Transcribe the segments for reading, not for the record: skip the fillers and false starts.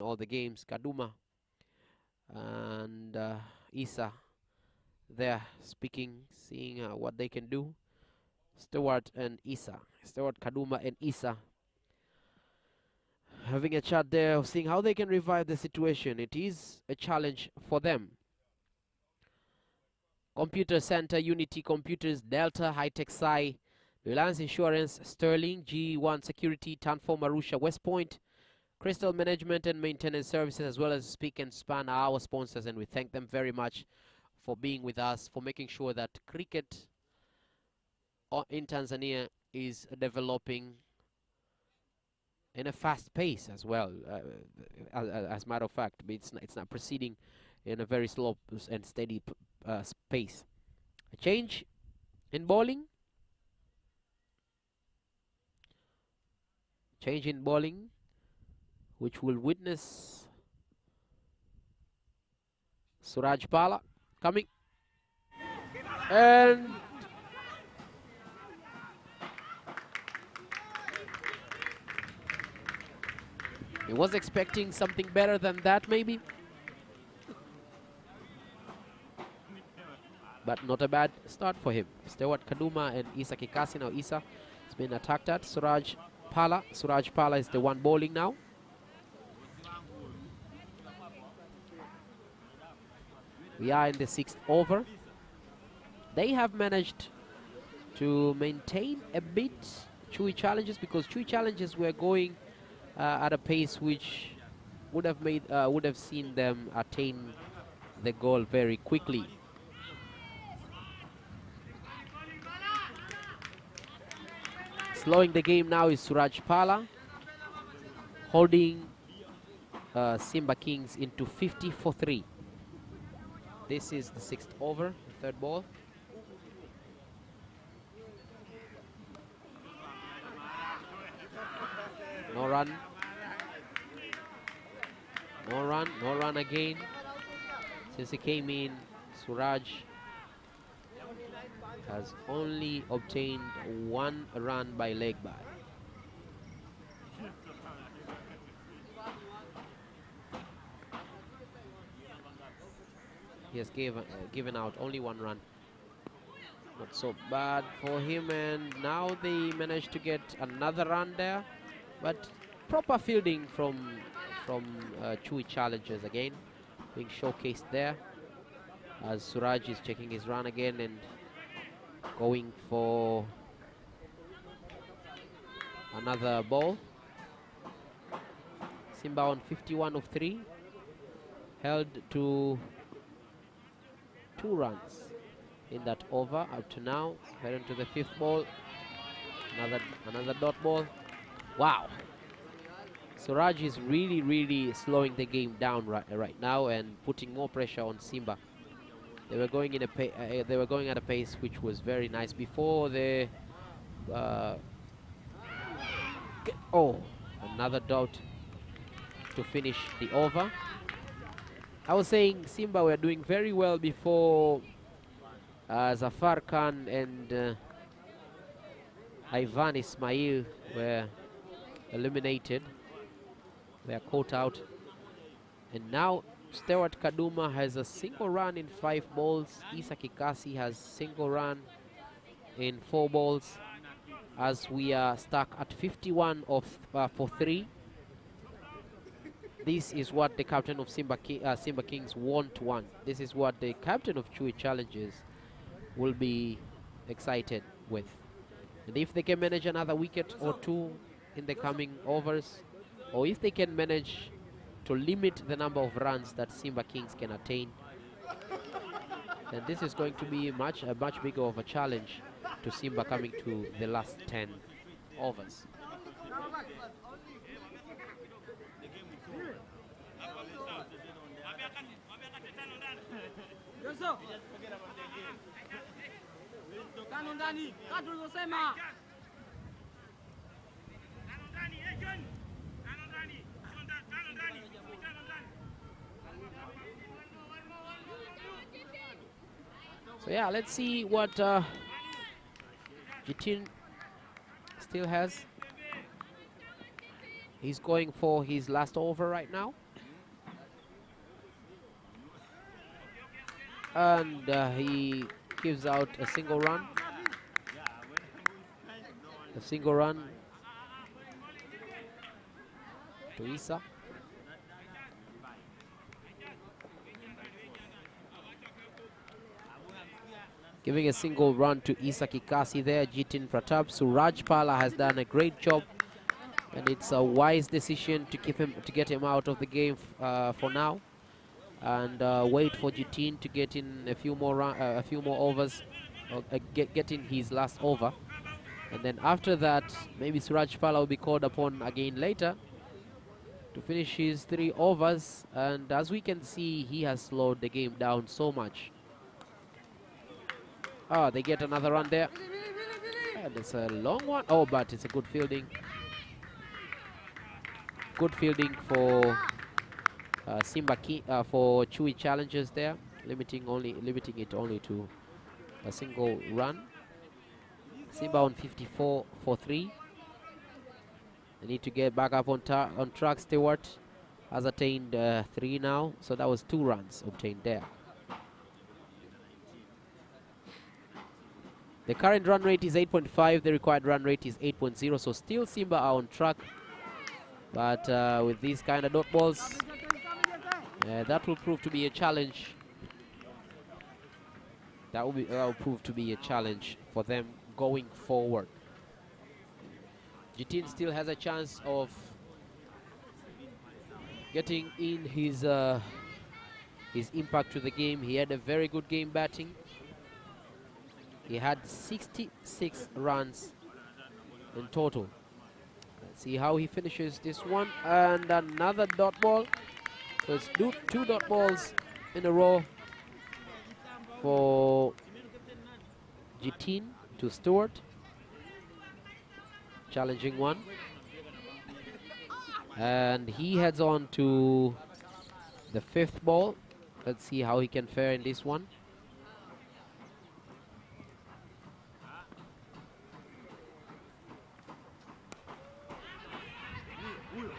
all the games. Kaduma and Isa there speaking, seeing what they can do. Stewart and Isa. Stewart, Kaduma and Isa having a chat there of seeing how they can revive the situation. It is a challenge for them. Computer Center, Unity Computers, Delta, High-Tech Sci, Reliance Insurance, Sterling, G1 Security, Tanfo, Marusha, West Point, Crystal Management and Maintenance Services, as well as Speak and Span are our sponsors, and we thank them very much for being with us, for making sure that cricket in Tanzania is developing in a fast pace as well. As a matter of fact, it's not proceeding in a very slow and steady pace. A change in bowling. Change in bowling, which will witness Suraj Pala coming, and he was expecting something better than that, maybe, but not a bad start for him. Stewart Kaduma and Isa Kikasi. Now Isa has been attacked at. Suraj Pala is the one bowling now. We are in the 6th over. They have managed to maintain a bit Chui challenges, because Chui challenges were going at a pace which would have seen them attain the goal very quickly. Slowing the game now is Suraj Pala, holding Simba Kings into 50 for 3. This is the 6th over, the 3rd ball. No run. No run, no run again. Since he came in, Suraj has only obtained 1 run by leg by. He has given out only 1 run. Not so bad for him, and now they managed to get another run there, but proper fielding from Chui challenges again being showcased there, as Suraj is checking his run again and going for another ball. Simba on 51 of 3, held to 2 runs in that over up to now. Heading to the 5th ball. Another dot ball. Wow. Suraj is really slowing the game down right now and putting more pressure on Simba. They were going at a pace which was very nice before the another dot to finish the over. I was saying Simba were doing very well before Zafar Khan and Ivan Ismail were eliminated. They are caught out. And now Stewart Kaduma has a single run in 5 balls. Isa Kikasi has single run in 4 balls. As we are stuck at 51 for 3. This is what the captain of Simba Kings want. This is what the captain of Chui Challenges will be excited with. And if they can manage another wicket or 2 in the coming overs, or if they can manage to limit the number of runs that Simba Kings can attain, then this is going to be a much bigger of a challenge to Simba coming to the last 10 overs. So yeah, let's see what Jitin still has. He's going for his last over right now. and he gives out a single run. A single run to Isa. Giving a single run to Isa Kikasi there. Jitin Pratap. Suraj Pala has done a great job, and it's a wise decision to get him out of the game for now, and wait for Jitin to get in a few more overs, get in his last over, and then after that maybe Suraj Pala will be called upon again later to finish his 3 overs. And as we can see, he has slowed the game down so much. They get another run there. And it's a long one. Oh, but it's a good fielding. Good fielding for Simba for Chui challenges there, limiting it only to a single run. Simba on 54 for 3. They need to get back up on track. Stewart has attained 3 now, so that was 2 runs obtained there. The current run rate is 8.5. The required run rate is 8.0. So still Simba are on track, but with these kind of dot balls, that will prove to be a challenge. That will prove to be a challenge for them going forward. Jitin still has a chance of getting in his impact to the game. He had a very good game batting. He had 66 runs in total. Let's see how he finishes this one. And another dot ball. So it's 2 dot balls in a row for Jitin to Stewart. Challenging one. And he heads on to the 5th ball. Let's see how he can fare in this one.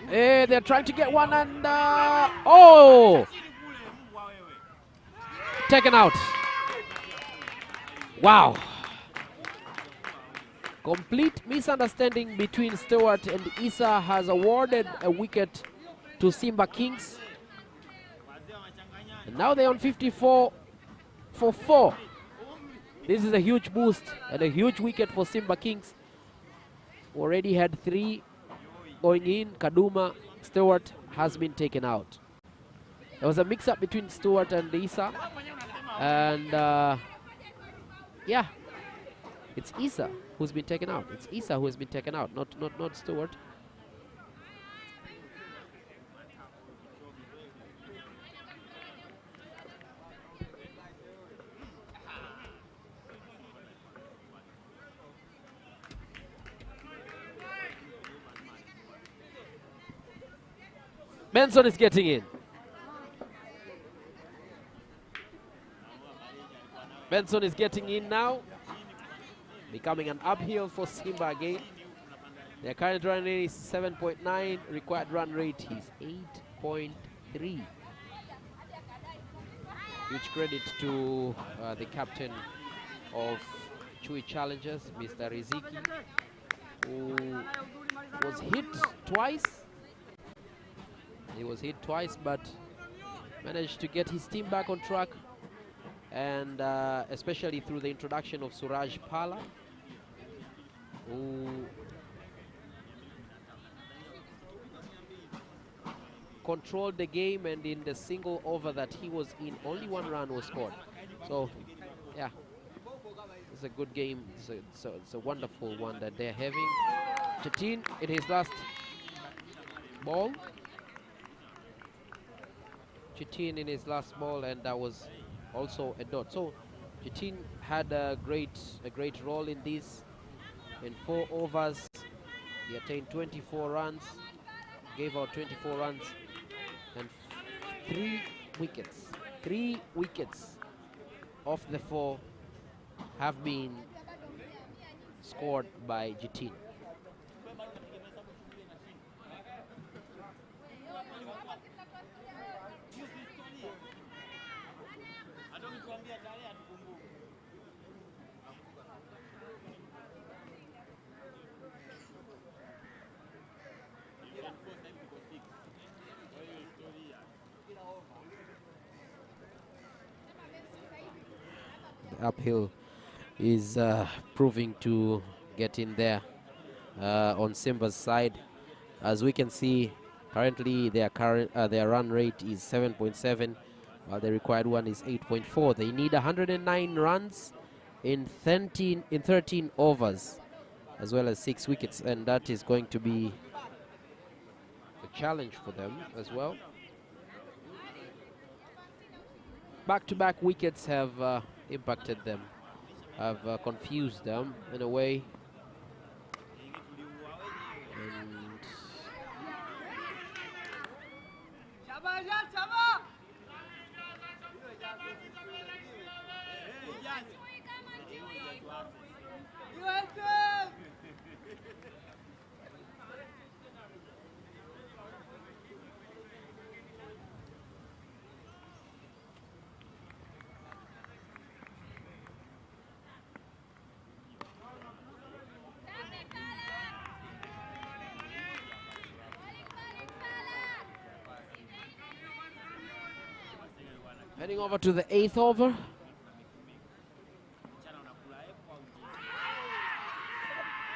They're trying to get one, and oh! Taken out. Wow. Complete misunderstanding between Stewart and Isa has awarded a wicket to Simba Kings. And now they're on 54 for 4. This is a huge boost and a huge wicket for Simba Kings. Already had 3 going in. Kaduma, Stewart has been taken out. There was a mix-up between Stewart and Isa. And yeah, it's Isa who's been taken out. It's Isa who has been taken out, not Stewart. Benson is getting in. Benson is getting in now. Becoming an uphill for Simba again. Their current run rate is 7.9. Required run rate is 8.3. Huge credit to the captain of Chui Challengers, Mr. Riziki, who was hit twice. He was hit twice, but managed to get his team back on track, and especially through the introduction of Suraj Pala, who controlled the game, and in the single over that he was in, only 1 run was scored. So, yeah, it's a good game. It's a wonderful one that they're having. Jitin in his last ball. Jitin in his last ball, and that was also a dot. So Jitin had a great role in this. In 4 overs, he attained 24 runs, gave out 24 runs, and 3 wickets. 3 wickets of the 4 have been scored by Jitin. uphill is proving to get in there on Simba's side. As we can see, currently their run rate is 7.7, while the required one is 8.4. They need 109 runs in 13 overs, as well as 6 wickets, and that is going to be a challenge for them as well. Back-to-back wickets have impacted them, have confused them in a way. And heading over to the 8th over.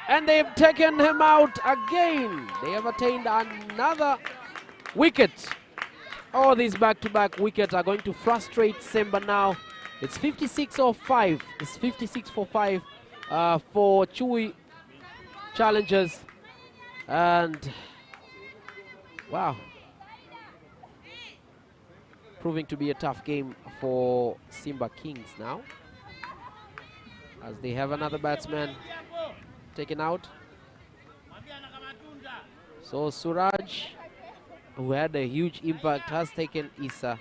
And they've taken him out again. They have attained another wicket. Oh, these back-to-back wickets are going to frustrate Simba now. It's 56-5. It's 56-5 for Chui challengers. And wow, proving to be a tough game for Simba Kings now, as they have another batsman taken out. So Suraj, who had a huge impact, has taken Issa.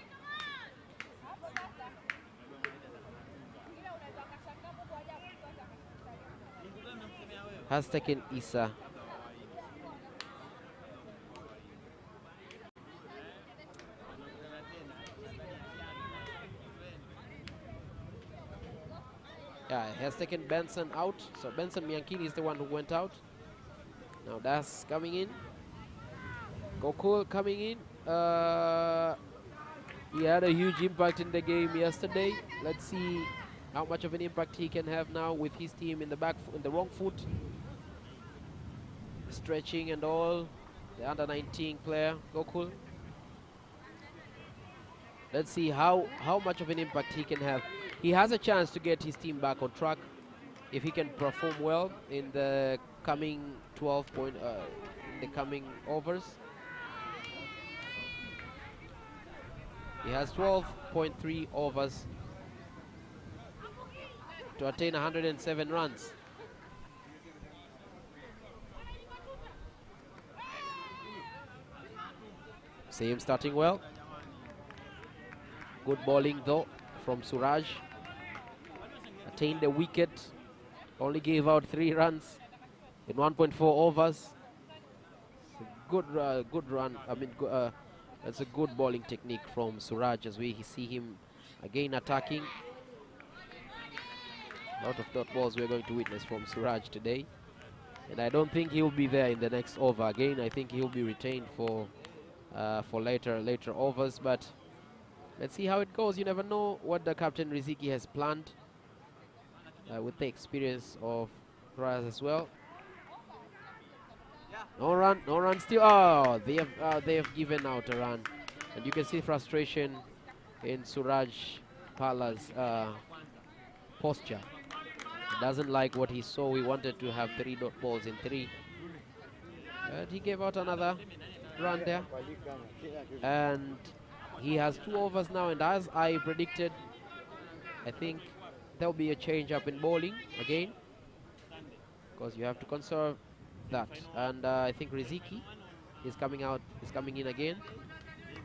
Yeah, he has taken Benson out. So Benson Miankini is the one who went out. Now Das coming in. Gokul coming in. He had a huge impact in the game yesterday. Let's see how much of an impact he can have now with his team in the in the wrong foot. Stretching and all. The under 19 player, Gokul. Let's see how much of an impact he can have. He has a chance to get his team back on track if he can perform well in the coming in the coming overs. He has 12.3 overs to attain 107 runs. See him starting well. Good bowling though from Suraj. Attained a wicket. Only gave out 3 runs in 1.4 overs. Good run. I mean, that's a good bowling technique from Suraj, as we see him again attacking. A lot of dot balls we're going to witness from Suraj today. And I don't think he'll be there in the next over again. I think he'll be retained for later overs. But let's see how it goes. You never know what the captain Riziki has planned with the experience of Raz as well. No run still. Oh, they have given out a run, and you can see frustration in Suraj Pala's posture. He doesn't like what he saw. He wanted to have 3 dot balls in 3, but he gave out another run there, and he has 2 overs now. And as I predicted, I think there'll be a change up in bowling again, because you have to conserve that. And I think Riziki is coming in again.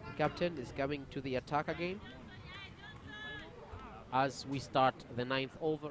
The captain is coming to the attack again as we start the 9th over.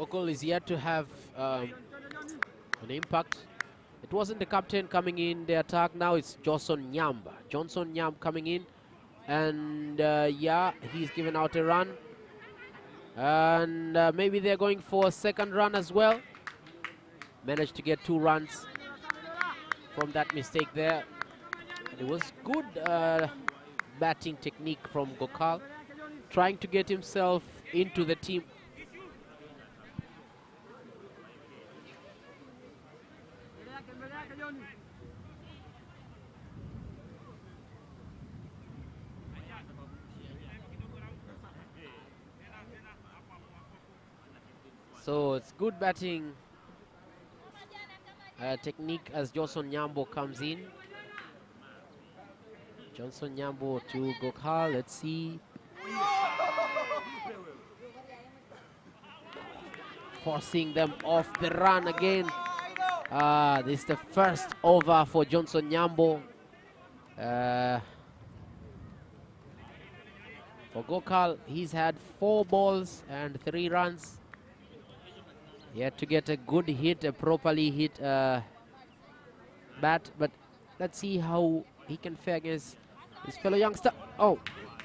Gokul is yet to have an impact. It wasn't the captain coming in the attack. Now it's Johnson Nyamba. Johnson Nyamba coming in. And yeah, he's given out a run. And maybe they're going for a second run as well. Managed to get 2 runs from that mistake there. And it was good batting technique from Gokul, trying to get himself into the team. So it's good batting technique as Johnson Nyambo comes in. Johnson Nyambo to Gokul. Let's see. Forcing them off the run again. This is the first over for Johnson Nyambo. For Gokul, he's had 4 balls and 3 runs. He had to get a good hit, a properly hit bat. But let's see how he can fare against his fellow youngster. Oh,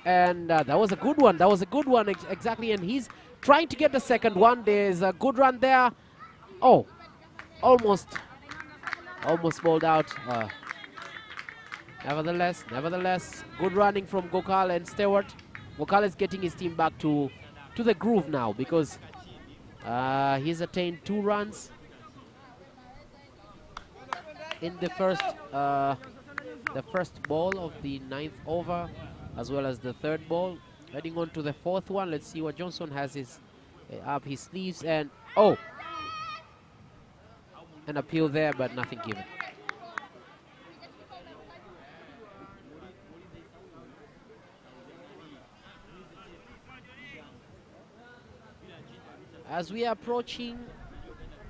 and that was a good one. That was a good one, exactly. And he's trying to get the second one. There's a good run there. Oh, almost bowled out. Nevertheless, good running from Gokul and Stewart. Gokul is getting his team back to the groove now because he's attained 2 runs in the first ball of the 9th over, as well as the 3rd ball. Heading on to the 4th one. Let's see what Johnson has up his sleeves. And oh, an appeal there, but nothing given. As we are approaching,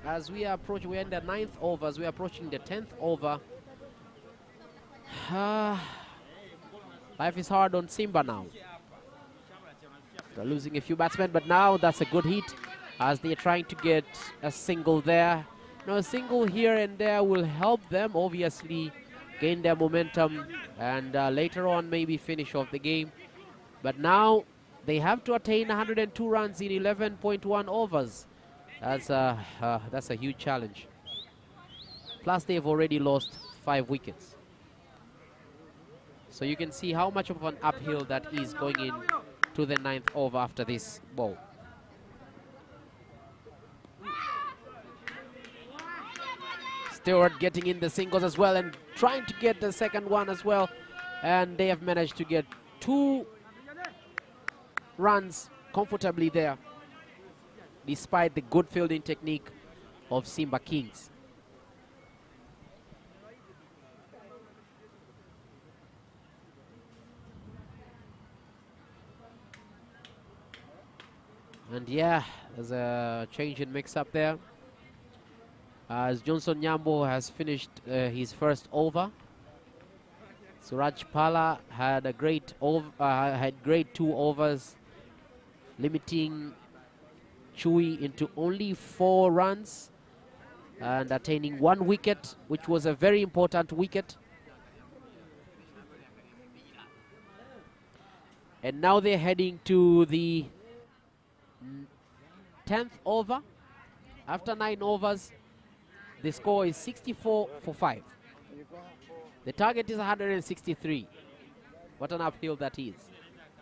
we're in the 9th over, as we're approaching the 10th over. Life is hard on Simba now. They're losing a few batsmen, but now that's a good hit as they're trying to get a single there. Now a single here and there will help them obviously gain their momentum and later on maybe finish off the game. But now they have to attain 102 runs in 11.1 overs. That's a huge challenge. Plus they've already lost 5 wickets. So you can see how much of an uphill that is going in to the 9th over after this ball. Stewart getting in the singles as well and trying to get the second one as well. And they have managed to get 2 runs comfortably there, despite the good fielding technique of Simba Kings. And yeah, there's a change in mix-up there, as Johnson Nyambo has finished his first over. Suraj Pala had a great 2 overs, limiting Chui into only 4 runs and attaining 1 wicket, which was a very important wicket. And now they're heading to the 10th over. After 9 overs, the score is 64 for 5. The target is 163. What an uphill that is.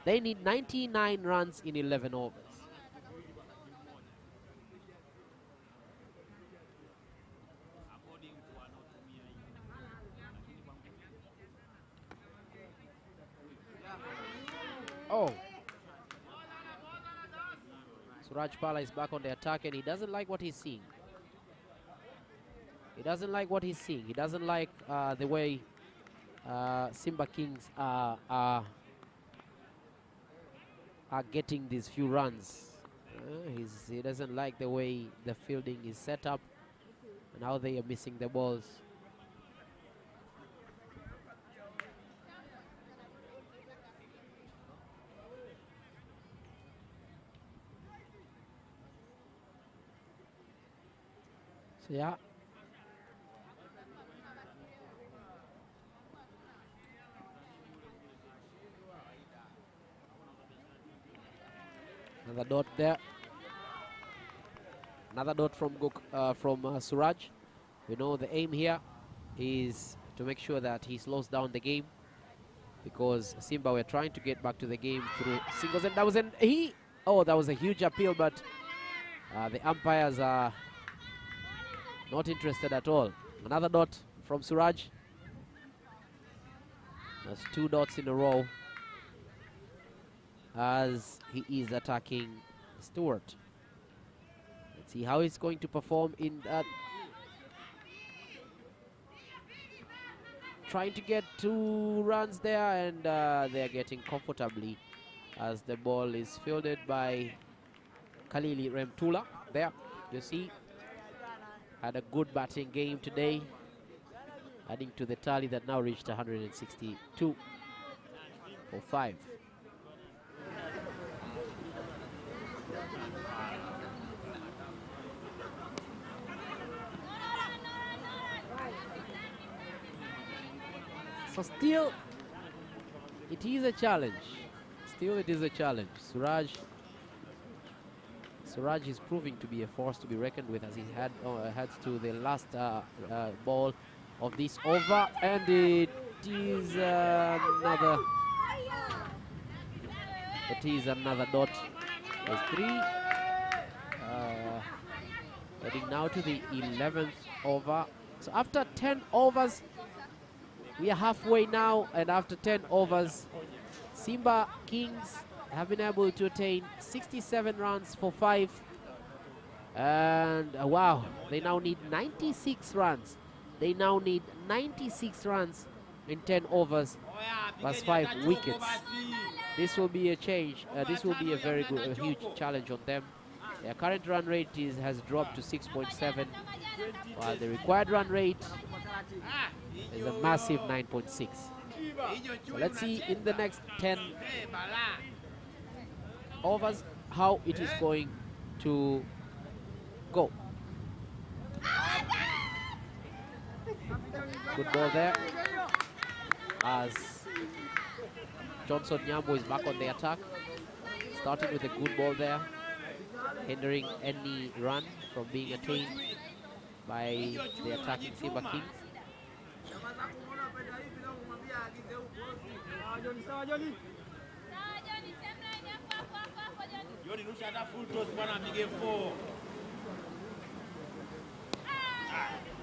They need 99 runs in 11 overs. Oh. Suraj Pala is back on the attack and he doesn't like what he's seeing. He doesn't like what he's seeing. He doesn't like the way Simba Kings are getting these few runs. He doesn't like the way the fielding is set up and how they are missing the balls. So yeah. Another dot there. Another dot from Suraj. We know the aim here is to make sure that he slows down the game, because Simba were trying to get back to the game through singles, and that was a huge appeal, but the umpires are not interested at all. Another dot from Suraj. That's 2 dots in a row as he is attacking Stewart. Let's see how he's going to perform in that. Trying to get 2 runs there, and they're getting comfortably as the ball is fielded by Khalili Remtula. There, you see, had a good batting game today, adding to the tally that now reached 162 for 5. So still, it is a challenge. Still, it is a challenge. Suraj is proving to be a force to be reckoned with as he heads to the last ball of this over, and it is another. It is another dot. There's 3. Heading now to the 11th over. So after 10 overs, we are halfway now, and after 10 overs, Simba Kings have been able to attain 67 runs for 5. And wow, they now need 96 runs. They now need 96 runs in 10 overs plus 5 wickets. This will be a change. This will be a very good, a huge challenge on them. Their current run rate has dropped to 6.7, while the required run rate is a massive 9.6. So let's see in the next 10 overs how it is going to go. Good ball there as Johnson Nyambo is back on the attack, starting with a good ball there, hindering any run from being attained by the attacking Simba Kings.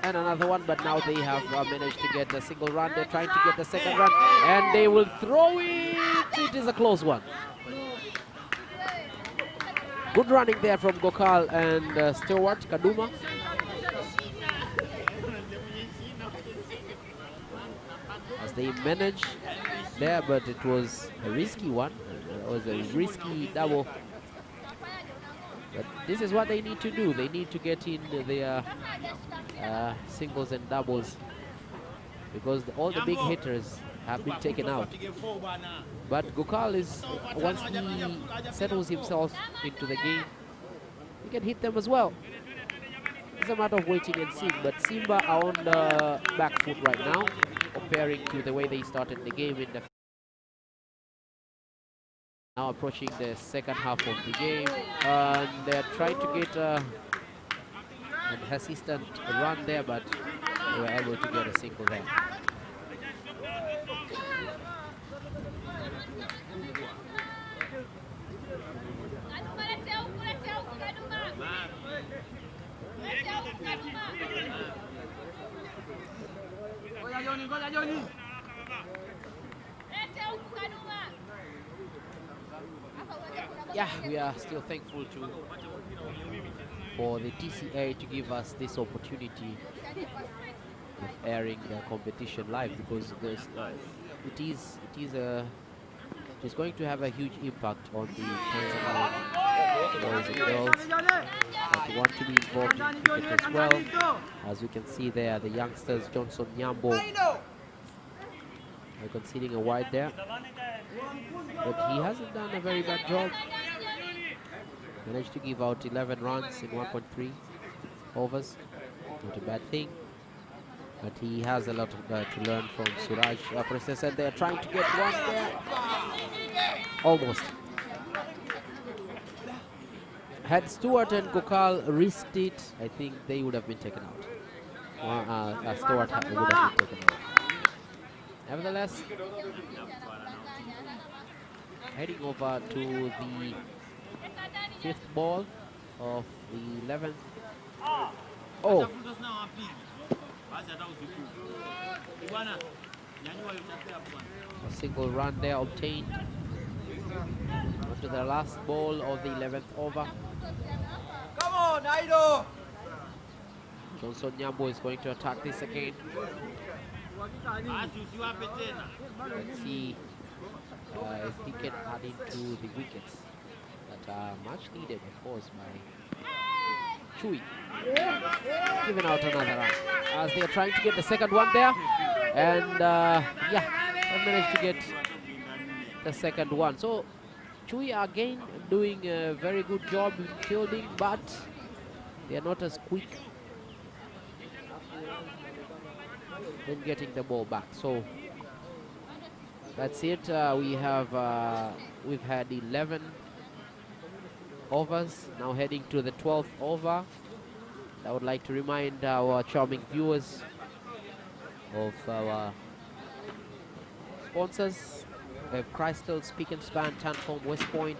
And another one, but now they have managed to get a single run. They're trying to get the second run, and they will throw it. It is a close one. Good running there from Gokal and Stewart Kaduma. As they managed there, but it was a risky one. It was a risky double. But this is what they need to do. They need to get in their singles and doubles, because all the big hitters have been taken out. But Gokal is, once he settles himself into the game, he can hit them as well. It's a matter of waiting and seeing. But Simba are on the back foot right now, comparing to the way they started the game in the now approaching the second half of the game, and they're trying to get an assistant run there, but they were able to get a single there. Yeah, we are still thankful for the TCA to give us this opportunity of airing the competition live, because it is going to have a huge impact on the Tanzanian boys and girls that want to be involved in cricket as well. As we can see there, the youngsters, Johnson Nyambo, are conceding a wide there, but he hasn't done a very bad job. Managed to give out 11 runs in 1.3 overs. Not a bad thing. But he has a lot to learn from Suraj. For instance, and they're trying to get one there. Almost. Had Stewart and Gokal risked it, I think they would have been taken out. Stewart would have been taken out. Nevertheless, heading over to the 5th ball of the 11th. Oh! A single run there obtained. Onto the last ball of the 11th over. Come on, Aido! Johnson Nyambo is going to attack this again. Let's see if he can add into the wickets that are much needed, of course, by Chui. Giving out another run as they are trying to get the second one there. And yeah, they managed to get the second one. So Chui again doing a very good job in fielding, but they are not as quick in getting the ball back. So that's it. We've had 11 overs. Now heading to the 12th over. I would like to remind our charming viewers of our sponsors. We have Crystal, Speak and Span, Tanform, West Point,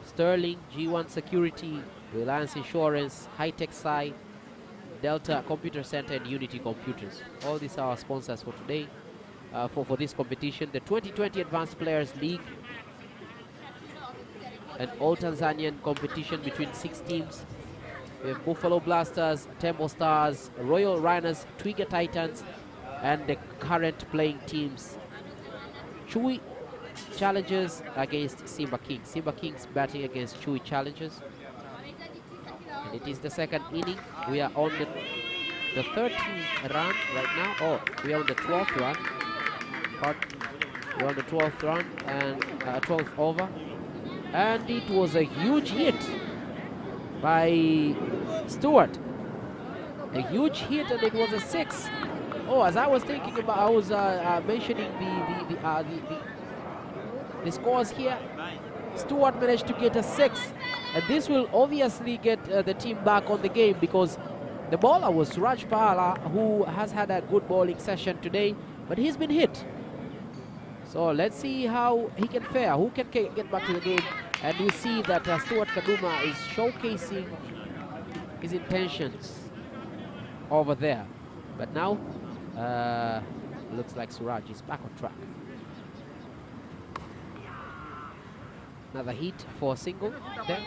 Sterling, G1 Security, Reliance Insurance, High-Tech Sci, Delta Computer Center, and Unity Computers. All these are our sponsors for today, for this competition. The 2020 Advanced Players League, an all-Tanzanian competition between 6 teams. We have Buffalo Blasters, Tembo Stars, Royal Rhinos, Twiga Titans, and the current playing teams. Chui Challengers against Simba Kings. Simba Kings batting against Chui Challengers. And it is the second inning. We are on the 13th run right now. Oh, we are on the 12th run. We're on the 12th run and 12th over. And it was a huge hit by Stewart. A huge hit, and it was a 6. Oh, as I was thinking about, I was mentioning the scores here. Stewart managed to get a 6, and this will obviously get the team back on the game, because the bowler was Suraj Pahala, who has had a good bowling session today, but he's been hit. So let's see how he can fare, who can get back to the game. And we see that Stuart Kaduma is showcasing his intentions over there. But now, looks like Suraj is back on track. Another hit for a single there.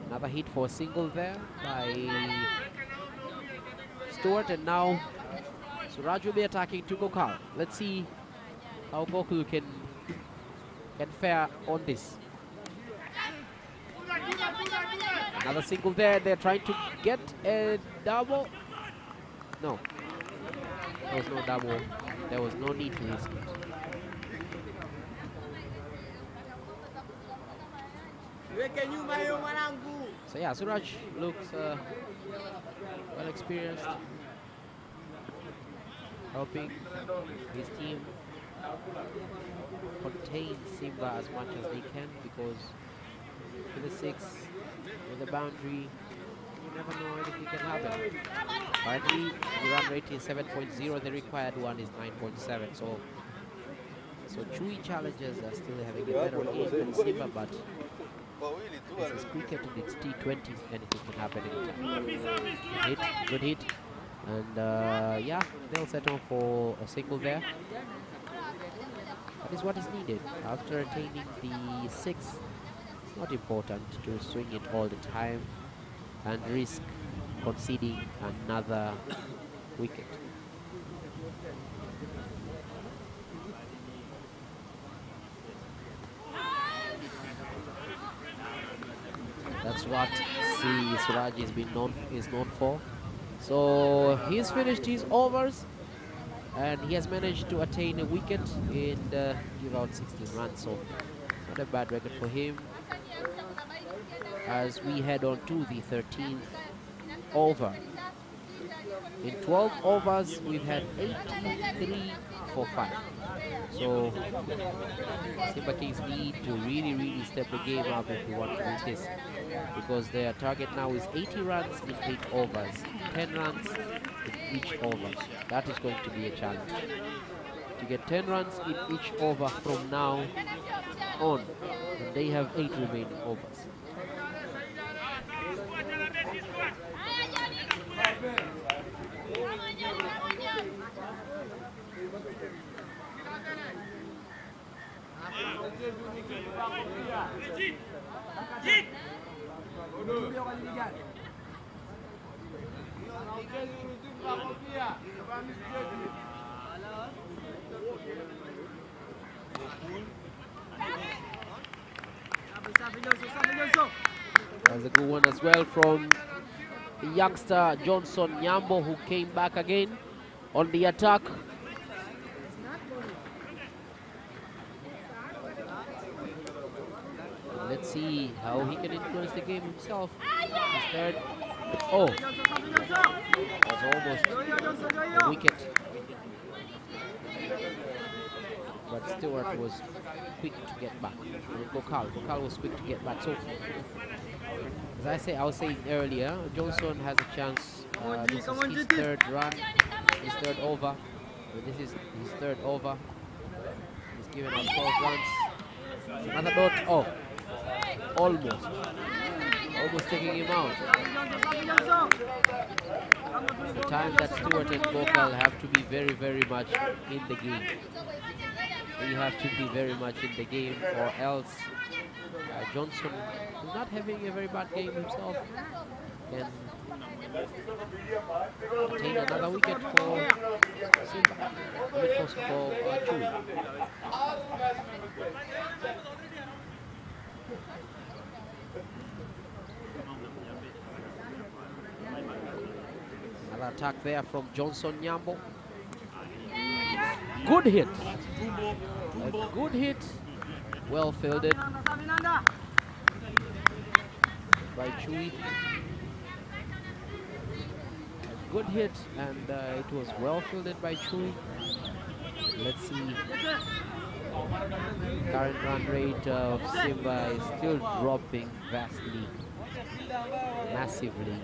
Another hit for a single there by Stewart, and now Suraj will be attacking to Gokul. Let's see how Gokul can fare on this. Another single there. They're trying to get a double. No, there was no double. There was no need to risk it. So yeah, Suraj looks well experienced, helping his team contain Simba as much as they can, because with the 6, with the boundary, you never know anything can happen. Currently, the run rate is 7.0, the required one is 9.7. So Chui Challengers are still having a better game than Simba, but this is cricket and it's T20, anything can happen anytime. Good hit, and yeah, they'll settle for a single there. That is what is needed after attaining the 6. It's not important to swing it all the time and risk conceding another wicket. That's what Suraj is known for. So he's finished his overs, and he has managed to attain a wicket and give out 16 runs. So not a bad record for him. as we head on to the 13th over. In 12 overs, we've had 83 for 5. So Simba Kings need to really step the game up if we want to win this, because their target now is 80 runs in 8 overs, 10 runs in each over. That is going to be a challenge. To get 10 runs in each over from now on, and they have 8 remaining overs. That's a good one as well from the youngster Johnson Nyambo, who came back again on the attack. Let's see how he can influence the game himself. His third. Oh, was almost a wicket. But Stewart was quick to get back. And Gokal was quick to get back. So, as I was saying earlier, Johnson has a chance. This is his third run, his third over. This is his third over. He's given up 12 runs. Another dot. Oh, almost taking him out. The time that Stewart and Gokal have to be very much in the game. They have to be very much in the game, or else Johnson, who's not having a very bad game himself, can obtain another wicket for Simba. For Chui. Another attack there from Johnson Nyambo. Good hit. A good hit. Well fielded by Chui. A good hit, and it was well fielded by Chui. Let's see. Current run rate of Simba is still dropping vastly, massively,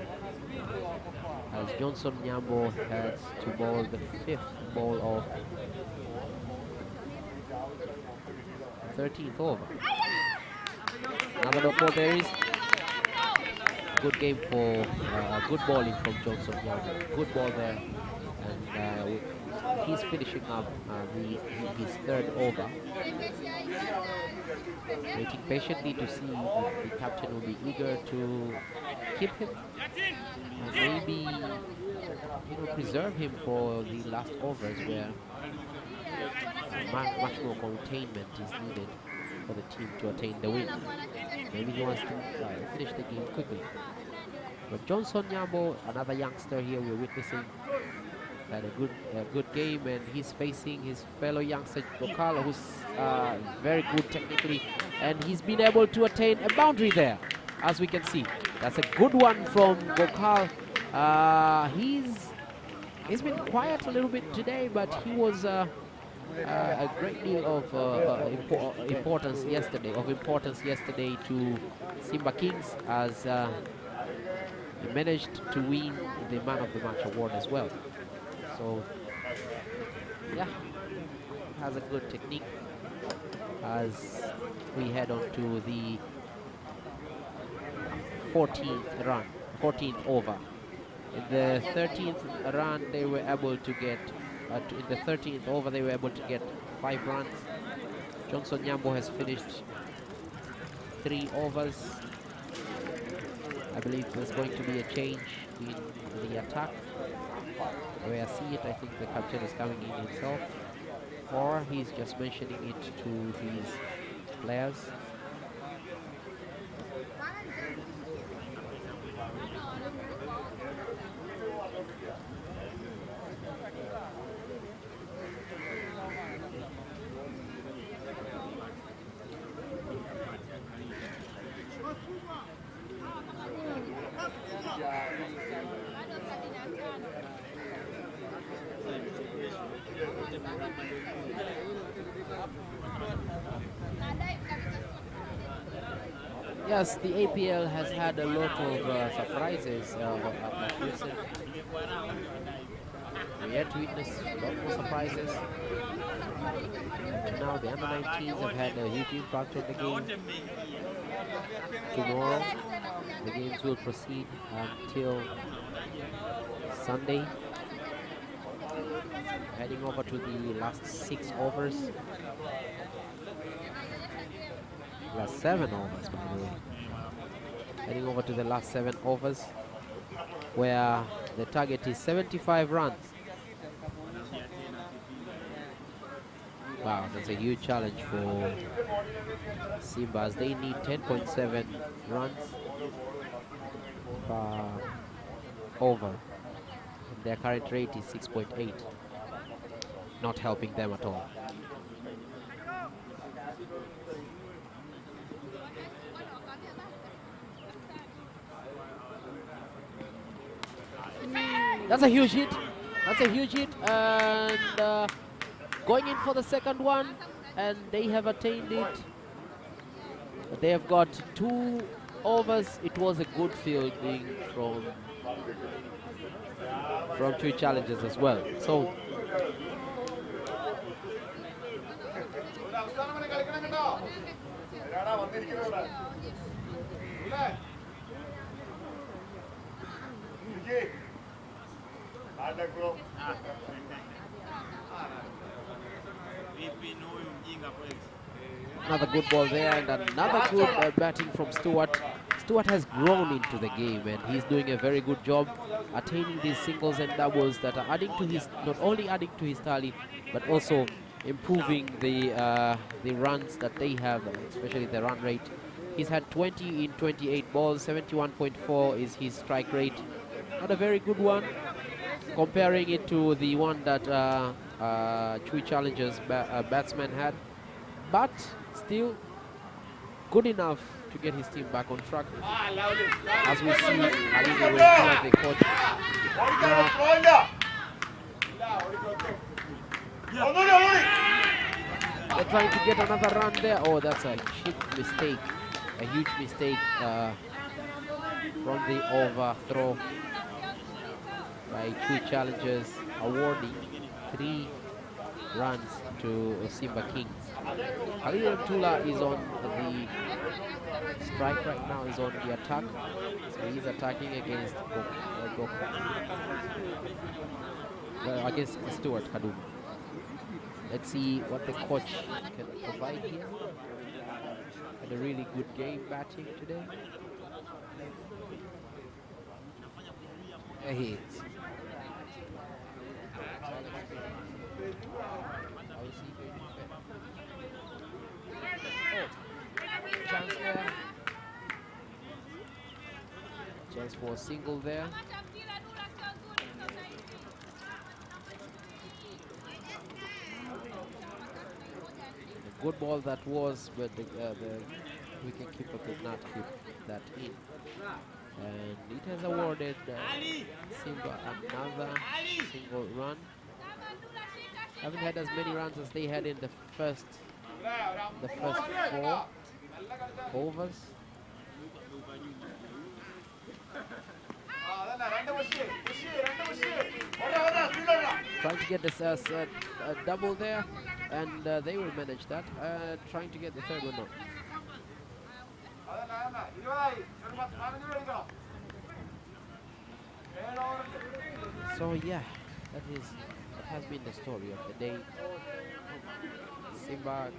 as Johnson Nyambo has to bowl the 5th ball of 13th over. Another dot ball there is. Good game for good bowling from Johnson Nyambo. Good ball there, and he's finishing up his 3rd over. Waiting patiently to see if the captain will be eager to keep him, and maybe preserve him for the last overs, where much more containment is needed for the team to attain the win. Maybe he wants to finish the game quickly. But Johnson Nyambo, another youngster here we're witnessing, had a good game, and he's facing his fellow youngster Gokal, who's very good technically, and he's been able to attain a boundary there, as we can see. That's a good one from Gokal. He's been quiet a little bit today, but he was a great deal of importance yesterday to Simba Kings, as he managed to win the Man of the Match award as well. So, yeah, has a good technique as we head on to the 14th over. In the 13th run, they were able to get, in the 13th over, they were able to get 5 runs. Johnson Nyambo has finished 3 overs. I believe there's going to be a change in the attack. The way I see it, I think the captain is coming in himself, or he's just mentioning it to his players. Yes, the APL has had a lot of surprises recently. We yet to witness a lot more surprises. Up to now, the under-19s have had a huge impact on the game. Tomorrow, the games will proceed until Sunday. Heading over to the last 6 overs. Last 7 overs, by the way. Heading over to the last 7 overs, where the target is 75 runs. Wow, that's a huge challenge for Simba, as they need 10.7 runs per over. And their current rate is 6.8. Not helping them at all. That's a huge hit. That's a huge hit. And going in for the second one, and they have attained it. They have got 2 overs. It was a good fielding from Chui challenges as well. So another good ball there, and another good batting from Stewart. Stewart has grown into the game, and he's doing a very good job attaining these singles and doubles that are adding to his, not only adding to his tally, but also improving the runs that they have, especially the run rate. He's had 20 in 28 balls, 71.4 is his strike rate. Not a very good one, comparing it to the one that Chui Challengers batsman had, but still good enough to get his team back on track. As we see, the coach they're trying to get another run there. Oh, that's a huge mistake from the overthrow by Chui Challengers, awarding 3 runs to Simba Kings. Khalil Mtula is on the strike right now, is on the attack. So he's attacking against against Stuart Kadum. Let's see what the coach can provide here. Had a really good game batting today. There he is. Chance there. Chance for a single there. A good ball that was, but the wicketkeeper could not keep that in. And it has awarded Simba another single run. Haven't had as many runs as they had in the first 4 overs. Trying to get this double there, and they will manage that. Trying to get the third one now. So yeah, that has been the story of the day. Simba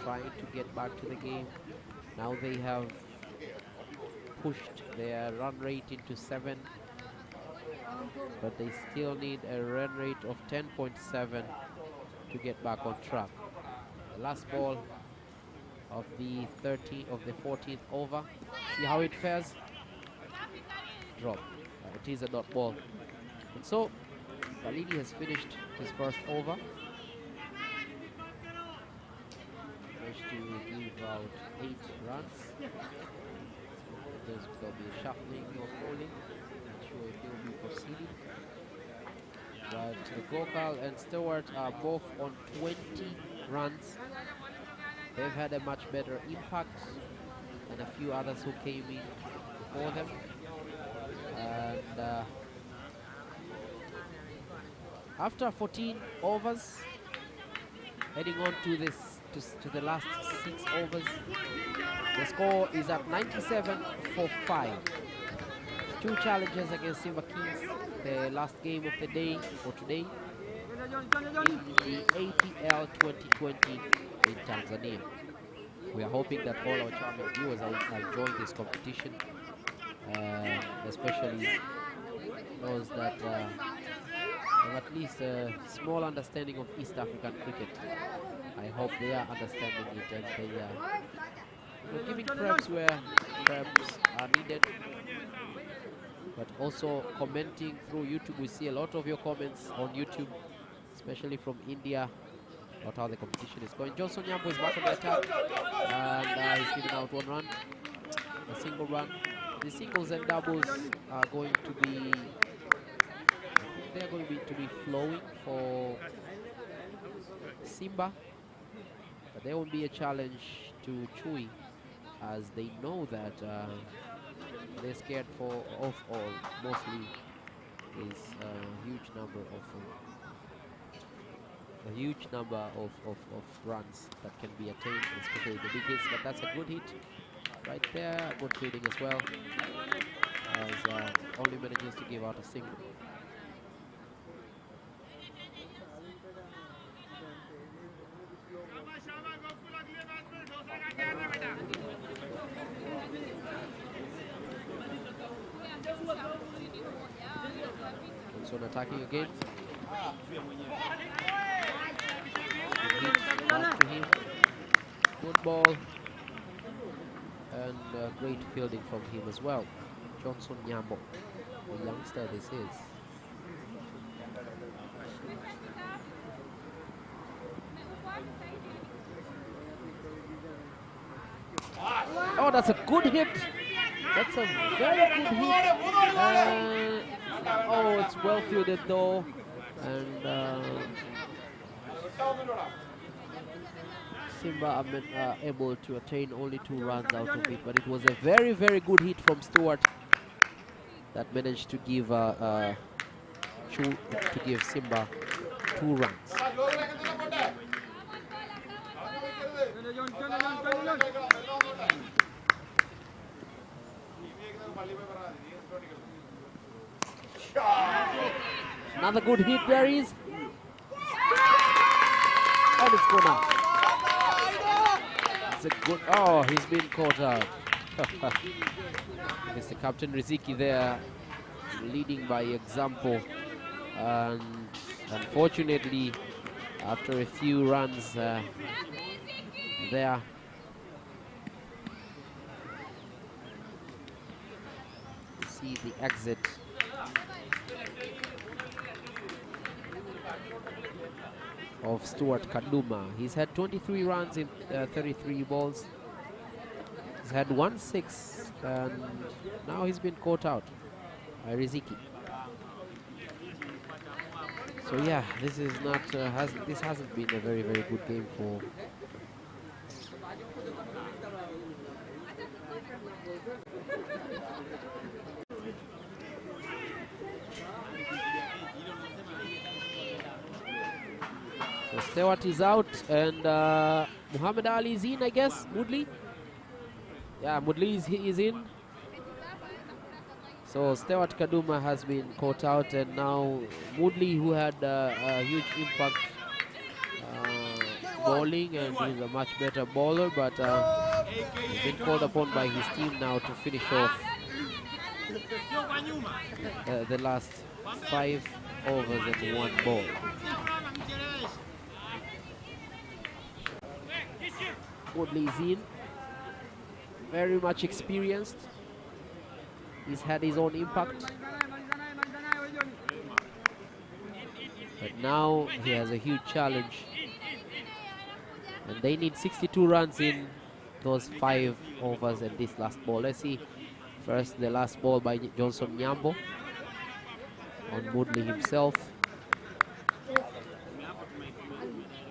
trying to get back to the game. Now they have pushed their run rate into 7, but they still need a run rate of 10.7 to get back on track. The last ball of the 14th over. See how it fares. Drop. It is a dot ball. And so Balini has finished his first over. Managed to give out 8 runs. There'll be a shuffling of bowling. Not sure if he'll be proceeding. But Gokal and Stewart are both on 20 runs. They've had a much better impact than a few others who came in before them. And after 14 overs, heading on to the last 6 overs, the score is at 97 for 5. 2 challenges against Simba Kings, the last game of the day for today in the APL 2020 in Tanzania. We are hoping that all our channel viewers are enjoying this competition, especially those that have at least a small understanding of East African cricket. I hope they are understanding it and they are giving preps where preps are needed, but also commenting through YouTube. We see a lot of your comments on YouTube, especially from India, about how the competition is going. Johnson Nyambo is back on the attack, and he's giving out 1 run, a single run. The singles and doubles are going to be, they're going to be flowing for Simba, but there won't be a challenge to Chui, as they know that they're scared of all mostly is a huge number of runs that can be attained, especially the big hits. But that's a good hit right there, good fielding as well, as only manages to give out a single. Johnson attacking again. Good hit back to him. Good ball. And great fielding from him as well. Johnson Nyambo, the youngster this is. Oh, that's a good hit. That's a very good hit. Oh, it's well fielded though. And Simba are able to attain only 2 runs out of it. But it was a very, very good hit from Stewart that managed to give Simba 2 runs. Another good hit there is. And it's gone out. It's a good, oh, he's been caught out. It's the Captain Riziki there, leading by example. And unfortunately, after a few runs there, you see the exit of Stuart Kaduma. He's had 23 runs in 33 balls. He's had 1 6, and now he's been caught out by Riziki. So yeah, this is not this hasn't been a very, very good game for so Stewart is out, and Muhammad Ali is in, I guess. Mudli. Yeah, Mudli is in. So Stewart Kaduma has been caught out, and now Mudli, who had a huge impact bowling, and he's a much better bowler, but he's been called upon by his team now to finish off the last 5 overs and 1 ball. Mudli is in, very much experienced. He's had his own impact, but now he has a huge challenge, and they need 62 runs in those 5 overs and this last ball. Let's see first the last ball by Johnson Nyambo on Mudli himself.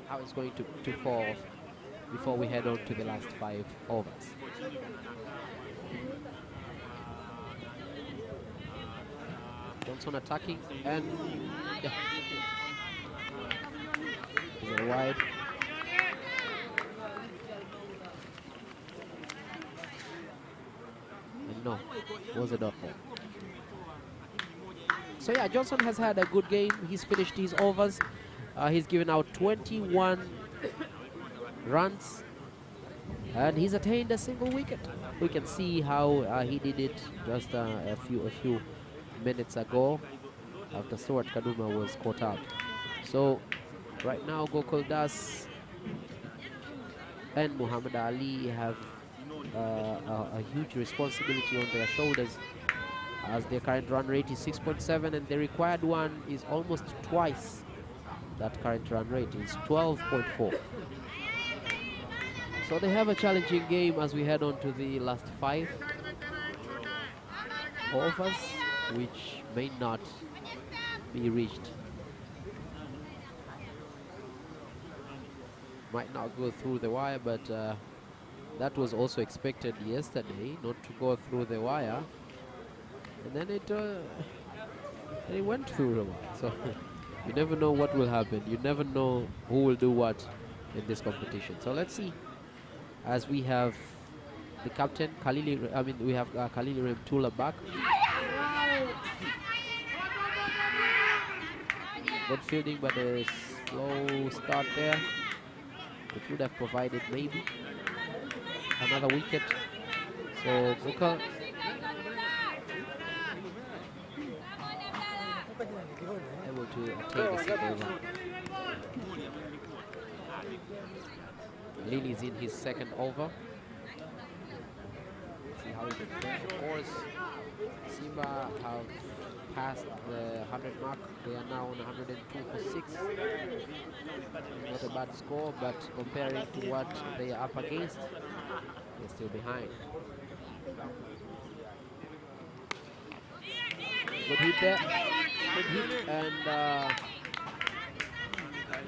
how it's going to fall off before we head on to the last 5 overs. Johnson attacking, and yeah, is it wide? And no, it was a dot ball. So yeah, Johnson has had a good game. He's finished his overs. He's given out 21 runs, and he's attained a single wicket. We can see how he did it just a few minutes ago after Stuart Kaduma was caught out. So right now Gokul Das and Muhammad Ali have a huge responsibility on their shoulders, as their current run rate is 6.7 and the required one is almost twice that current run rate, is 12.4. So they have a challenging game as we head on to the last 5 overs, which may not be reached. Might not go through the wire, but that was also expected yesterday, not to go through the wire. And then it went through the wire. So you never know what will happen. You never know who will do what in this competition. So let's see, as we have the captain, we have Khalili Remtula back. Good fielding, but a slow start there. It would have provided maybe another wicket. So Gokul able to attain the single run. Lili's in his second over. See how he defends. Of course, Simba have passed the 100 mark. They are now on 102 for 6. Not a bad score, but comparing to what they are up against, they're still behind. Good hit there. Good hit, and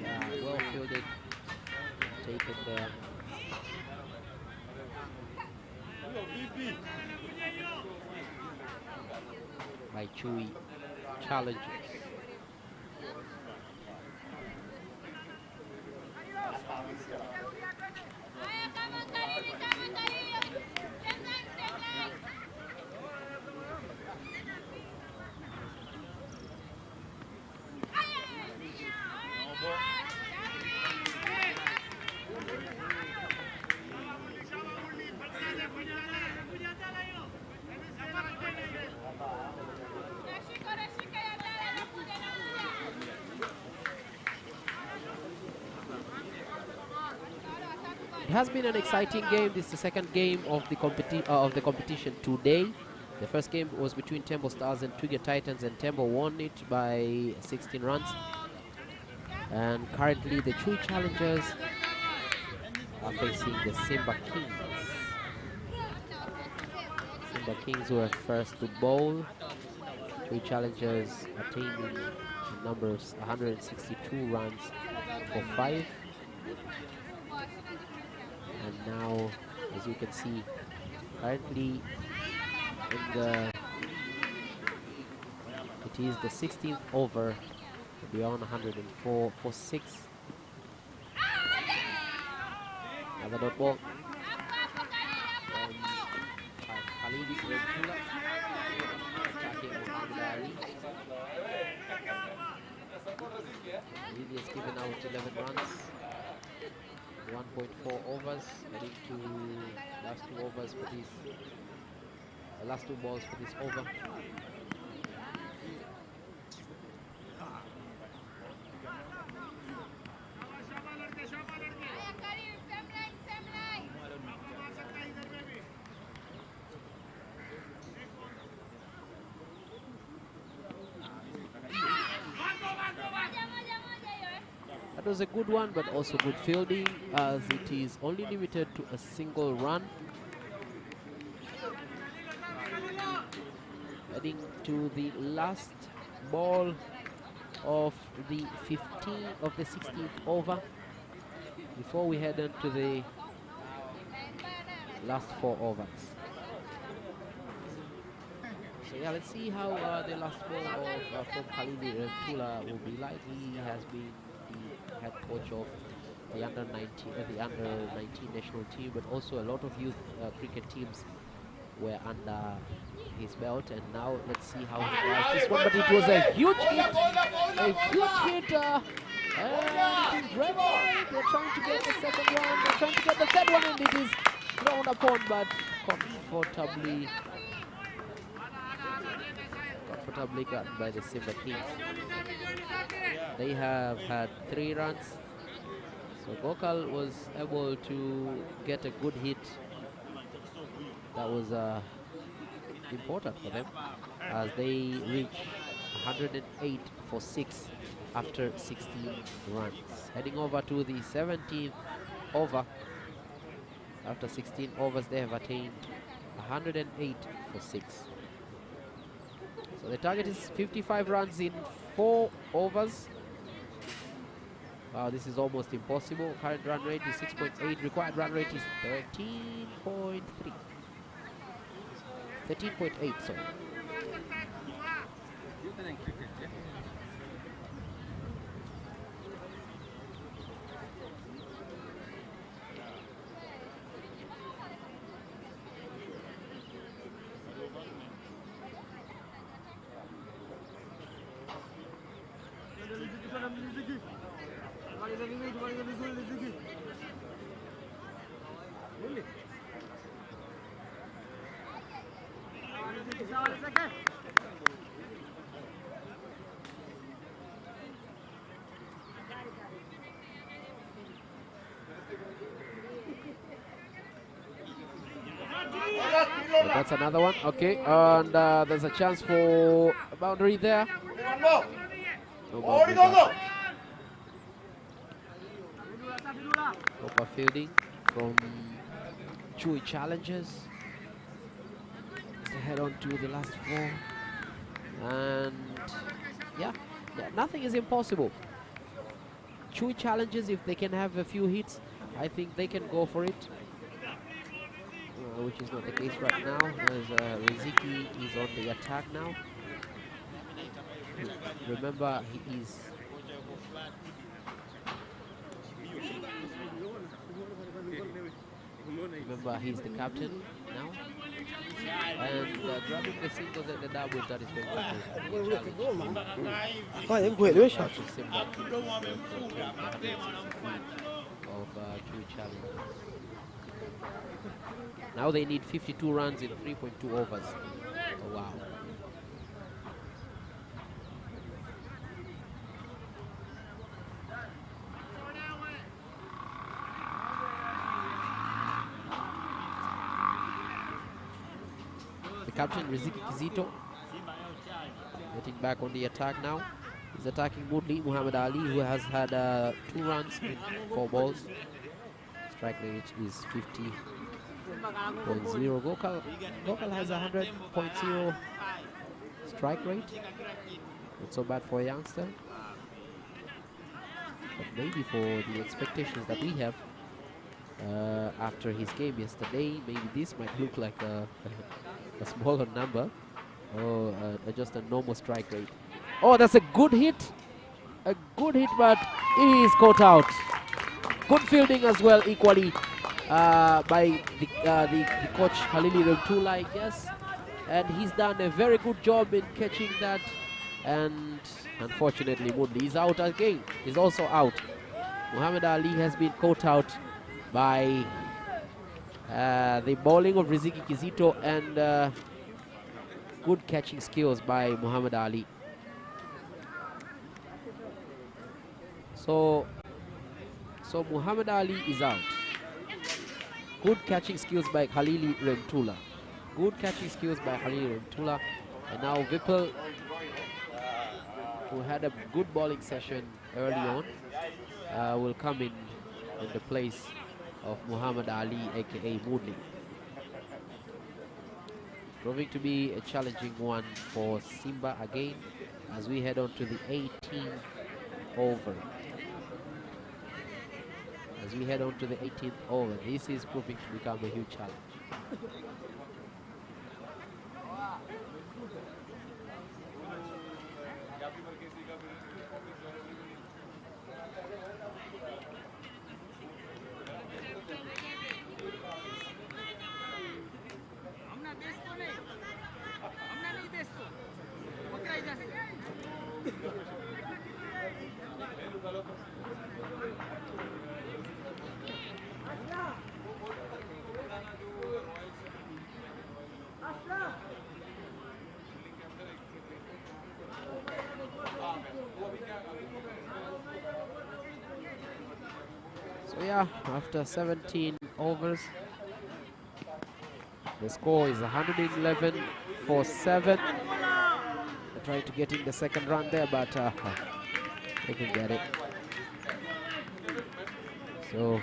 yeah, well fielded. Taken there. By Chui. Challenges. It has been an exciting game. This is the second game of the competition today. The first game was between Tembo Stars and Twiga Titans, and Tembo won it by 16 runs. And currently the Chui Challengers are facing the Simba Kings. Simba Kings were first to bowl. Chui Challengers attaining a number of 162 runs for 5. And now, as you can see, currently it is the 16th over, beyond 104 for 6. Another dot ball. Khalili Remtula attacking Muhammad Ali. Khalili has given out 11 runs. 1.4 overs, heading to last 2 overs for this, last 2 balls for this over. That was a good one, but also good fielding, as it is only limited to a single run. Heading to the last ball of the 16th over. before we head on to the last 4 overs. So yeah, let's see how the last ball of from Khalili Remtula will be like. He has been the head coach of the under 19 national team, but also a lot of youth cricket teams were under his belt. And now let's see how he does this one. But it was a huge hit, and it is ready. They're trying to get the second one, they're trying to get the third one, and it is thrown upon, but comfortably gotten by the Simba Kings. They have had 3 runs. So Gokal was able to get a good hit that was important for them as they reach 108 for 6 after 16 runs. Heading over to the 17th over. After 16 overs, they have attained 108 for 6. So the target is 55 runs in 4 overs. Wow, this is almost impossible. Current run rate is 6.8. Required run rate is 13.3. 13.8, sorry. That's another one. Okay, and there's a chance for a boundary there. No boundary there. Proper fielding from Chui challenges. They head on to the last 4. And yeah, nothing is impossible. Chui challenges, if they can have a few hits, I think they can go for it. Which is not the case right now, as Riziki is on the attack now. Remember, he's the captain now. And grabbing the singles and the doubles, that is going to Simba of Chui challenge. Now they need 52 runs in 3.2 overs. Oh, wow. The captain, Riziki Kizito, getting back on the attack now. He's attacking Mudli Muhammad Ali, who has had 2 runs in 4 balls. Strike rate is 50.0. Gokal has 100.0 strike rate. Not so bad for a youngster. But maybe for the expectations that we have after his game yesterday, maybe this might look like a smaller number. Or just a normal strike rate. Oh, that's a good hit. A good hit, but he is caught out. Good fielding as well, equally. By the coach Khalili Remtula, I guess, and he's done a very good job in catching that. And unfortunately, Mudli is out again. He's also out. Muhammad Ali has been caught out by the bowling of Riziki Kizito and good catching skills by Muhammad Ali. So Muhammad Ali is out. Good catching skills by Khalili Remtula. Good catching skills by Khalili Remtula. And now Vipul, who had a good bowling session early on, will come in the place of Muhammad Ali, aka Mudli. Proving to be a challenging one for Simba again as we head on to the 18th over. As as we head on to the 18th over. This is proving to become a huge challenge. So yeah, after 17 overs, the score is 111 for 7. They're trying to get in the second run there, but they can get it. So,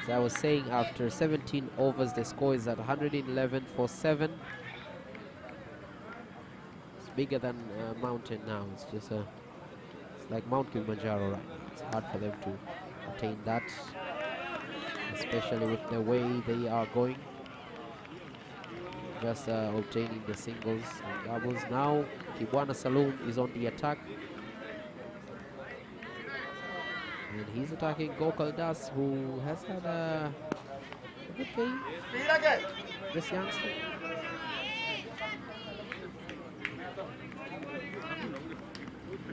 as I was saying, after 17 overs, the score is at 111 for 7. It's bigger than Mountain now. It's just it's like Mount Kilimanjaro right now. It's hard for them to attain that, especially with the way they are going. Just obtaining the singles and doubles. Now Kibwana Saloon is on the attack, and he's attacking Gokal Das, who has had a good game. This youngster.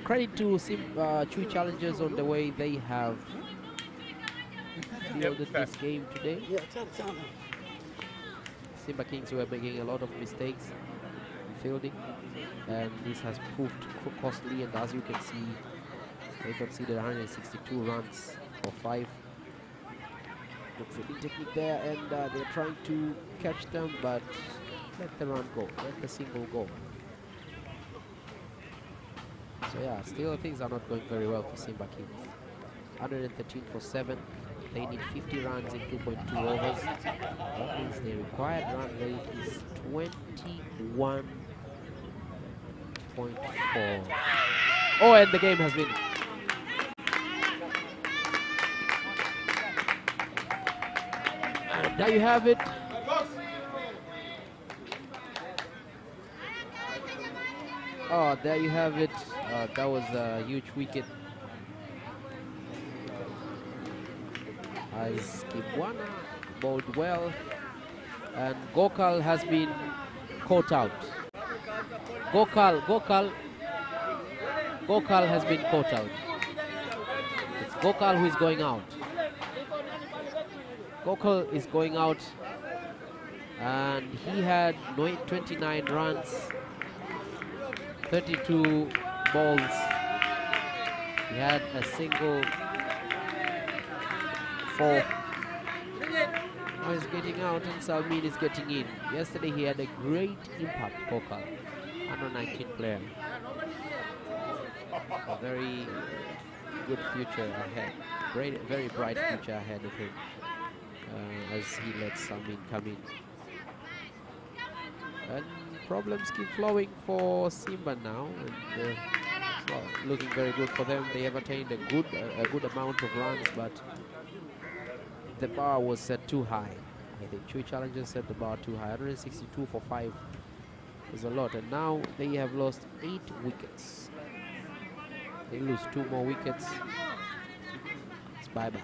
Credit to Chui Challengers on the way they have fielded this game today. Simba Kings were making a lot of mistakes in fielding, and this has proved costly. And as you can see, they conceded 162 runs for 5. Good fielding technique there, and they're trying to catch them, but let the run go, let the single go. So yeah, still things are not going very well for Simba Kings. 113 for 7. They need 50 runs in 2.2 overs. That means the required run rate is 21.4. Oh, and the game has been. And there you have it. Oh, there you have it. That was a huge wicket. As Kibwana bowled well, and Gokal has been caught out. Gokal has been caught out. It's Gokal who is going out. Gokal is going out, and he had 29 runs, 32 balls. He had a single. 4. Now he's getting out and Salmin is getting in. Yesterday he had a great impact, Gokal, under 19 player. A very good future ahead, very bright future ahead of him as he lets Salmin come in. And problems keep flowing for Simba now, and it's not looking very good for them. They have attained a good amount of runs, but the bar was set too high. I think Chui Challengers set the bar too high. 162 for 5 is a lot, and now they have lost 8 wickets. They lose 2 more wickets. It's bye-bye.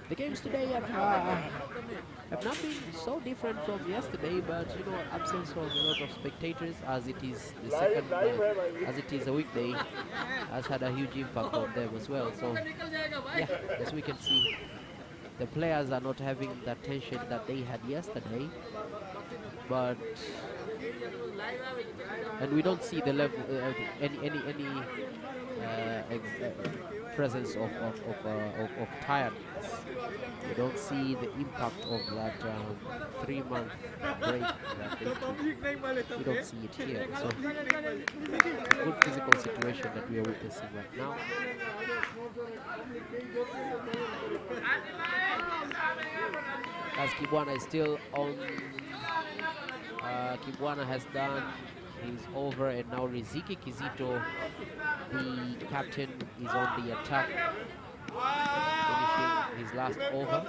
The games today have not been so different from yesterday, but you know, absence of a lot of spectators, as it is the second, as it is a weekday, has had a huge impact on them as well. So yeah, as we can see, the players are not having the tension that they had yesterday, but and we don't see the level any presence of tiredness. We don't see the impact of that 3-month break that they took. We don't see it here. So it's a good physical situation that we are witnessing right now. As Kibwana is still on Kibwana has done his over, and now Riziki Kizito, the captain, is on the attack, finishing his last over.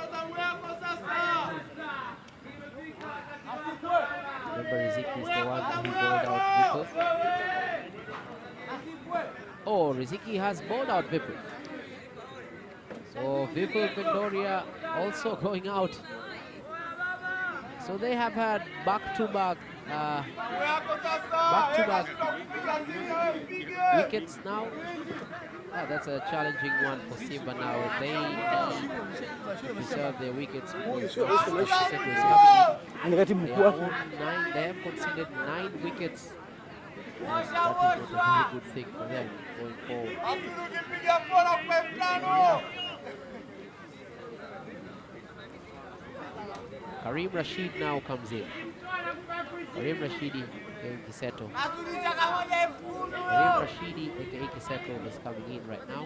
Remember, Riziki is the one who bowled out Vipul. Oh, Riziki has bowled out Vipul. So Vipul Pendoria also going out. So they have had back-to-back wickets now. That's a challenging one for Simba now. They need to preserve their wickets. They have conceded 9 wickets. That is not a very good thing for them going forward. Karim Rashid now comes in. Karim Rashidi, aka Kiseto. Karim Rashidi, aka Kiseto, is coming in right now.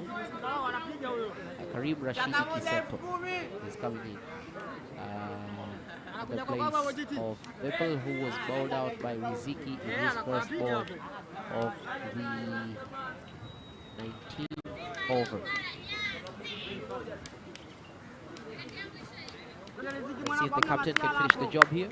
Karim Rashidi Kiseto is coming in. The place of Vipul, who was bowled out by Riziki in his first ball of the 19th over. Let's see if the captain can finish the job here.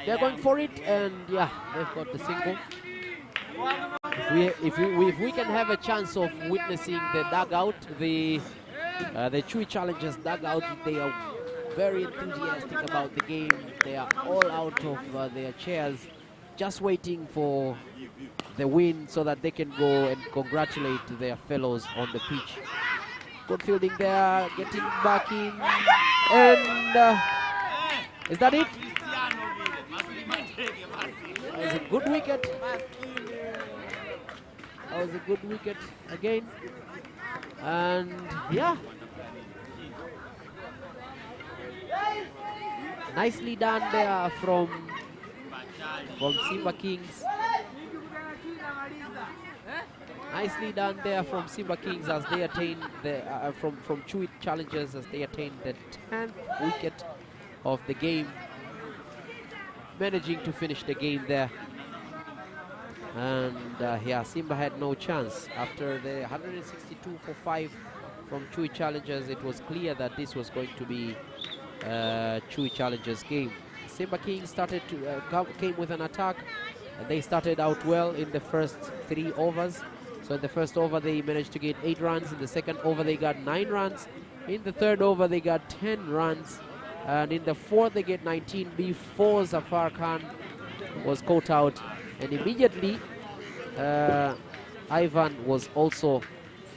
They're going for it, and yeah, they've got the single. If we can have a chance of witnessing the dugout, the Chui Challengers dugout, they are very enthusiastic about the game. They are all out of their chairs, just waiting for the win so that they can go and congratulate their fellows on the pitch. Good fielding there, getting back in, and is that it? That was a good wicket. That was a good wicket again. And yeah, nicely done there from Simba Kings. Nicely done there from Simba Kings as they attain the from Chui Challengers as they attain the 10th wicket of the game, managing to finish the game there. And yeah, Simba had no chance. After the 162 for 5 from Chui Challengers, it was clear that this was going to be Chui Challengers game. Simba Kings started to came with an attack, and they started out well in the first 3 overs. So in the first over they managed to get 8 runs. In the second over they got 9 runs. In the third over they got 10 runs. And in the fourth they get 19 before Zafar Khan was caught out. And immediately Ivan was also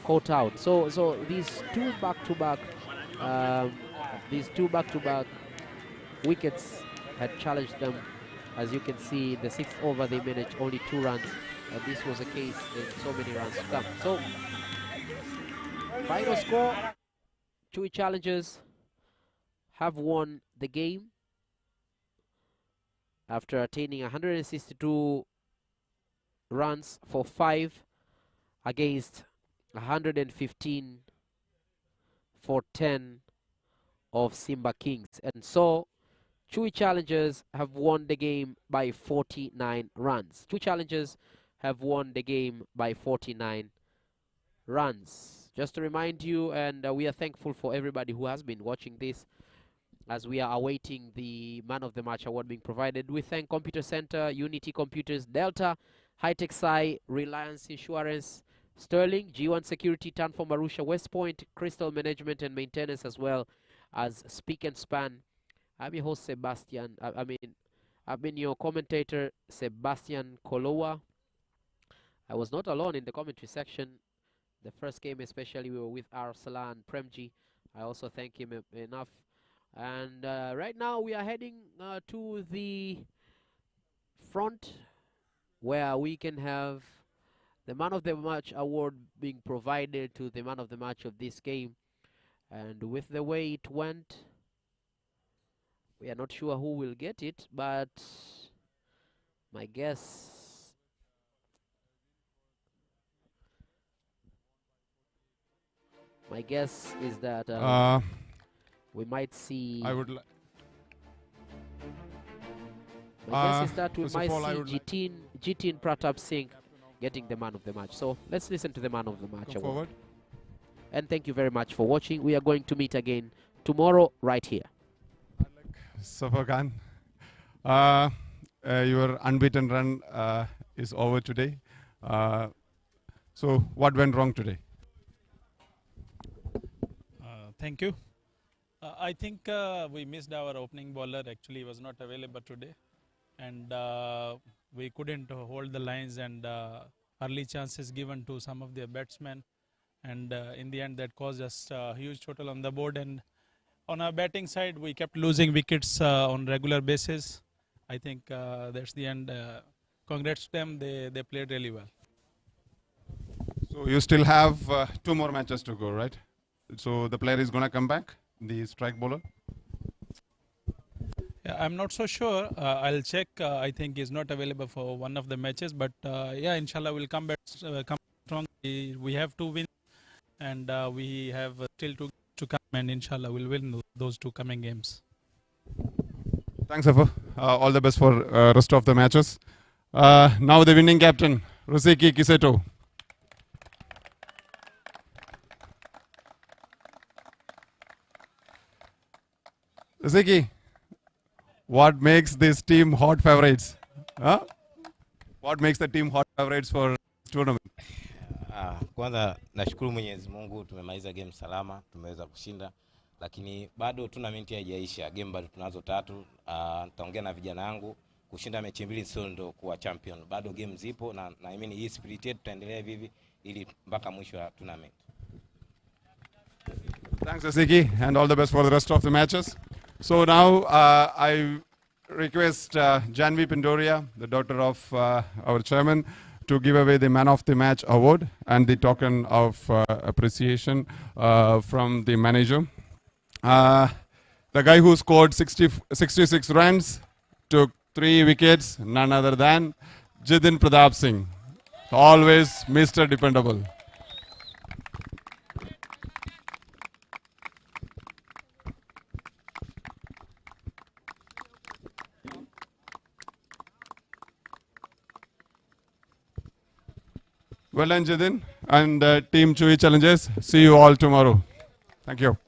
caught out. So these two back-to-back wickets had challenged them. As you can see, in the 6th over they managed only 2 runs. And this was a case in so many runs to come. So final score, Chui Challengers have won the game after attaining 162 runs for 5 against 115 for 10 of Simba Kings. And so Chui Challengers have won the game by 49 runs. Chui Challengers have won the game by 49 runs. Just to remind you, and we are thankful for everybody who has been watching this as we are awaiting the Man of the Match award being provided. We thank Computer Center, Unity Computers, Delta, High-Tech Sci, Reliance Insurance, Sterling, G1 Security, Tanform Arusha, West Point, Crystal Management and Maintenance, as well as Speak and Span. I'm your host, Sebastian. I've been your commentator, Sebastian Kolowa. I was not alone in the commentary section. The first game especially, we were with Arsalan Premji. I also thank him enough. And right now we are heading to the front where we can have the Man of the Match award being provided to the Man of the Match of this game. And with the way it went, we are not sure who will get it, but my guess is that we might see. I would. My guess is that we First might of all, I see would like Jitin Pratap Singh getting the man of the match. So let's listen to the man of the match come award. forward. And thank you very much for watching. We are going to meet again tomorrow right here. Safar Khan, your unbeaten run is over today. So what went wrong today? Thank you. I think we missed our opening bowler. Actually, he was not available today, and we couldn't hold the lines, and early chances given to some of their batsmen, and in the end that caused us a huge total on the board. And on our batting side, we kept losing wickets on regular basis. I think that's the end. Congrats to them. They played really well. So you still have 2 more matches to go, right? So the player is going to come back, the strike bowler? Yeah, I'm not so sure. I'll check. I think he's not available for one of the matches, but yeah, inshallah, we'll come back strong. We have 2 wins, and we have still to come, and inshallah, we'll win those 2 coming games. Thanks, Safar. All the best for rest of the matches. Now the winning captain, Ruseki Kiseto. Ruseki, what makes this team hot favorites? Huh? What makes the team hot favorites for this tournament? Kwanza nashukuru Mwenyezi Mungu tumemaliza game salama, tumeweza kushinda, lakini bado tournament haijaisha. Game bado tunazo 3. Nitaongea na vijana wangu, kushinda mechi 2 sio ndo kuwa champion. Bado game zipo na naamini hii spirit yetu tutaendelea hivi ili mpaka mwisho wa tournament. Thanks, Ruseki, and all the best for the rest of the matches. So now I request Janvi Pindoria, the daughter of our chairman, to give away the Man of the Match award and the token of appreciation from the manager. The guy who scored 66 runs, took 3 wickets, none other than Jitin Pratap Singh. Always Mr. Dependable. Well done, Jitin, and Team Chui Challenges. See you all tomorrow. Thank you.